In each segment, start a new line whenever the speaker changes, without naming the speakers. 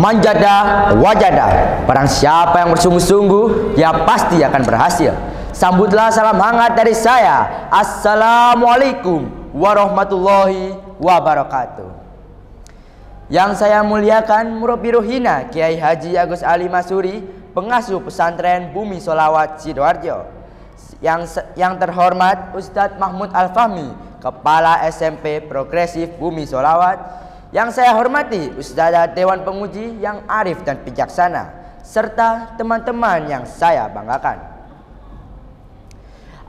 Manjada wajada. Barang siapa yang bersungguh-sungguh, dia pasti akan berhasil. Sambutlah salam hangat dari saya. Assalamualaikum warahmatullahi wabarakatuh. Yang saya muliakan Murabbi Rohina Kiai Haji Agus Ali Masuri, pengasuh pesantren Bumi Sholawat Sidoarjo. Yang terhormat Ustadz Mahmud Al-Fahmi, Kepala SMP Progresif Bumi Sholawat. Yang saya hormati Ustadzah Dewan Penguji yang arif dan bijaksana, serta teman-teman yang saya banggakan.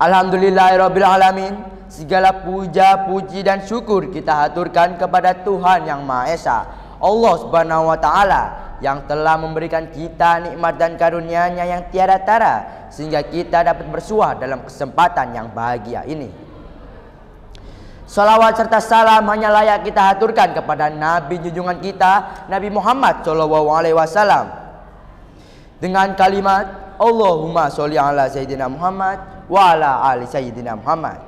Alhamdulillahirrabbilalamin. Segala puja, puji dan syukur kita haturkan kepada Tuhan Yang Maha Esa, Allah Subhanahu wa Ta'ala, yang telah memberikan kita nikmat dan karunia-Nya yang tiada tara, sehingga kita dapat bersuah dalam kesempatan yang bahagia ini. Salawat serta salam hanya layak kita haturkan kepada Nabi junjungan kita, Nabi Muhammad SAW, dengan kalimat Allahumma sholli ala Sayyidina Muhammad wa ala ali Sayyidina Muhammad.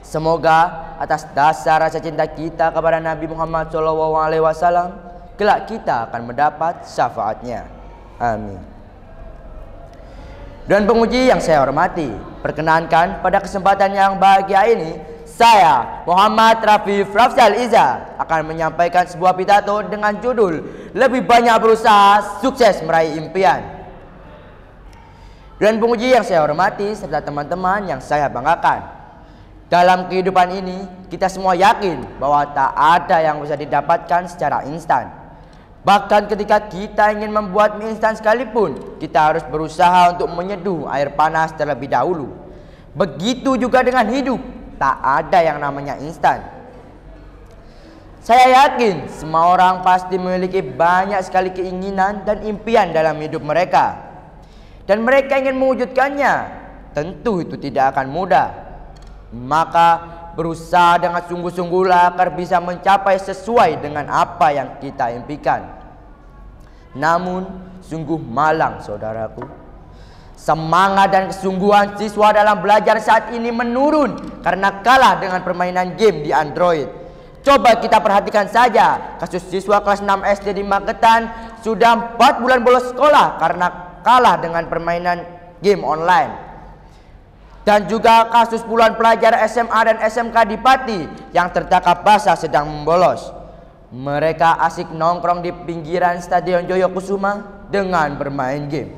Semoga atas dasar rasa cinta kita kepada Nabi Muhammad SAW, kelak kita akan mendapat syafaatnya. Amin. Dan penguji yang saya hormati, perkenankan pada kesempatan yang bahagia ini, saya Muhammad Rafif Rafzal Iza akan menyampaikan sebuah pidato dengan judul Lebih Banyak Berusaha, Sukses Meraih Impian. Dan penguji yang saya hormati serta teman-teman yang saya banggakan, dalam kehidupan ini kita semua yakin bahwa tak ada yang bisa didapatkan secara instan. Bahkan ketika kita ingin membuat mie instan sekalipun, kita harus berusaha untuk menyeduh air panas terlebih dahulu. Begitu juga dengan hidup, tak ada yang namanya instan. Saya yakin semua orang pasti memiliki banyak sekali keinginan dan impian dalam hidup mereka, dan mereka ingin mewujudkannya. Tentu itu tidak akan mudah. Maka berusaha dengan sungguh-sungguhlah agar bisa mencapai sesuai dengan apa yang kita impikan. Namun sungguh malang saudaraku, semangat dan kesungguhan siswa dalam belajar saat ini menurun karena kalah dengan permainan game di Android. Coba kita perhatikan saja kasus siswa kelas 6 SD di Magetan sudah 4 bulan bolos sekolah karena kalah dengan permainan game online. Dan juga kasus puluhan pelajar SMA dan SMK di Pati yang tertangkap basah sedang membolos. Mereka asik nongkrong di pinggiran Stadion Joyokusuma dengan bermain game.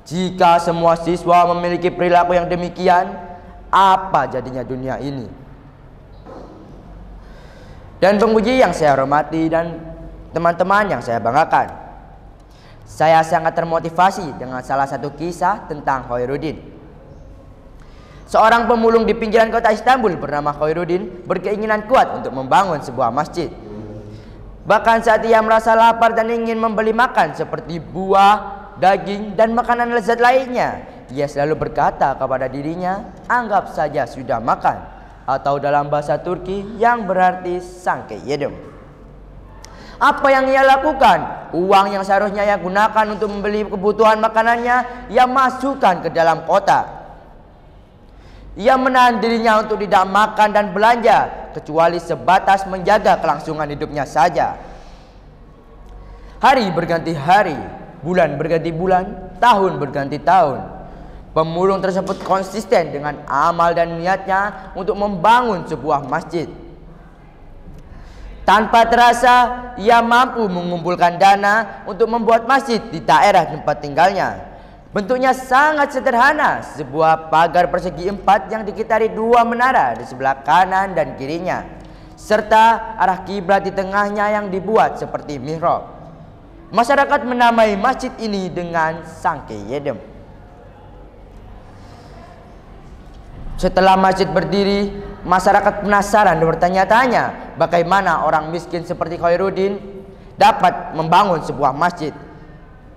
Jika semua siswa memiliki perilaku yang demikian, apa jadinya dunia ini? Dan penguji yang saya hormati dan teman-teman yang saya banggakan, saya sangat termotivasi dengan salah satu kisah tentang Khairuddin. Seorang pemulung di pinggiran kota Istanbul bernama Khairuddin berkeinginan kuat untuk membangun sebuah masjid. Bahkan saat ia merasa lapar dan ingin membeli makan seperti buah, daging, dan makanan lezat lainnya, ia selalu berkata kepada dirinya, anggap saja sudah makan, atau dalam bahasa Turki yang berarti sangke yedem. Apa yang ia lakukan? Uang yang seharusnya ia gunakan untuk membeli kebutuhan makanannya, ia masukkan ke dalam kotak. Ia menahan dirinya untuk tidak makan dan belanja, kecuali sebatas menjaga kelangsungan hidupnya saja. Hari berganti hari, bulan berganti bulan, tahun berganti tahun. Pemulung tersebut konsisten dengan amal dan niatnya untuk membangun sebuah masjid. Tanpa terasa, ia mampu mengumpulkan dana untuk membuat masjid di daerah tempat tinggalnya. Bentuknya sangat sederhana, sebuah pagar persegi 4 yang dikitari 2 menara di sebelah kanan dan kirinya, serta arah kiblat di tengahnya yang dibuat seperti mihrab. Masyarakat menamai masjid ini dengan Sangke Yedem. Setelah masjid berdiri, masyarakat penasaran dan bertanya-tanya bagaimana orang miskin seperti Khairuddin dapat membangun sebuah masjid.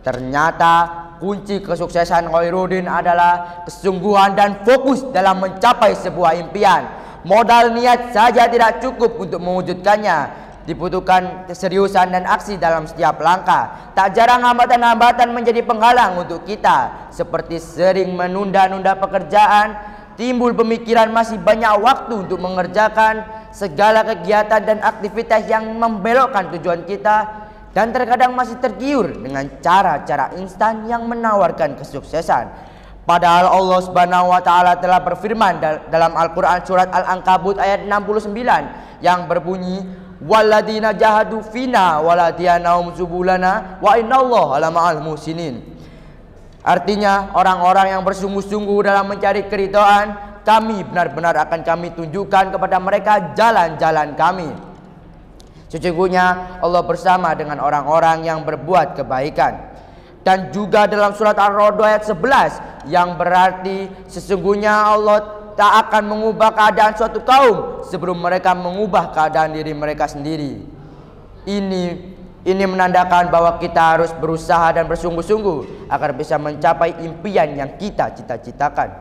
Ternyata kunci kesuksesan Khairuddin adalah kesungguhan dan fokus dalam mencapai sebuah impian. Modal niat saja tidak cukup untuk mewujudkannya. Dibutuhkan keseriusan dan aksi dalam setiap langkah. Tak jarang hambatan-hambatan menjadi penghalang untuk kita, seperti sering menunda-nunda pekerjaan, timbul pemikiran masih banyak waktu untuk mengerjakan segala kegiatan dan aktivitas yang membelokkan tujuan kita, dan terkadang masih tergiur dengan cara-cara instan yang menawarkan kesuksesan. Padahal Allah Subhanahu wa taala telah berfirman dalam Al-Qur'an surat Al-Ankabut ayat 69 yang berbunyi, "Walladzina jahadu fina waladiyanahum subulana wa innallaha lama'al muhsinin." Artinya, orang-orang yang bersungguh-sungguh dalam mencari keridhaan kami, benar-benar akan kami tunjukkan kepada mereka jalan-jalan kami. Sesungguhnya Allah bersama dengan orang-orang yang berbuat kebaikan. Dan juga dalam surat Ar-Ra'd ayat 11 yang berarti sesungguhnya Allah tak akan mengubah keadaan suatu kaum sebelum mereka mengubah keadaan diri mereka sendiri. Ini menandakan bahwa kita harus berusaha dan bersungguh-sungguh agar bisa mencapai impian yang kita cita-citakan.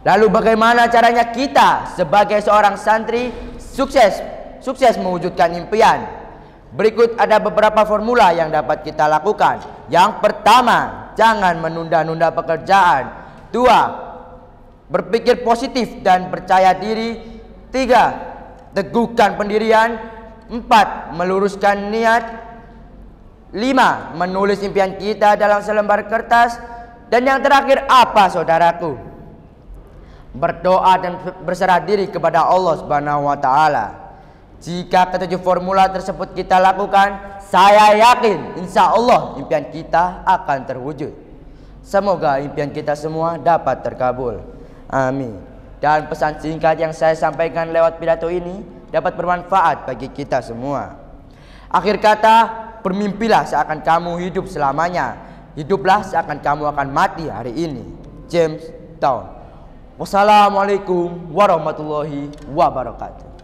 Lalu bagaimana caranya kita sebagai seorang santri sukses mewujudkan impian? Berikut ada beberapa formula yang dapat kita lakukan. Yang pertama, jangan menunda-nunda pekerjaan. 2, berpikir positif dan percaya diri. 3, teguhkan pendirian. 4, meluruskan niat. 5, menulis impian kita dalam selembar kertas. Dan yang terakhir apa, saudaraku? Berdoa dan berserah diri kepada Allah Subhanahu wa taala. Jika ketujuh formula tersebut kita lakukan, saya yakin insya Allah impian kita akan terwujud. Semoga impian kita semua dapat terkabul. Amin. Dan pesan singkat yang saya sampaikan lewat pidato ini dapat bermanfaat bagi kita semua. Akhir kata, bermimpilah seakan kamu hidup selamanya. Hiduplah seakan kamu akan mati hari ini. James Town. Wassalamualaikum warahmatullahi wabarakatuh.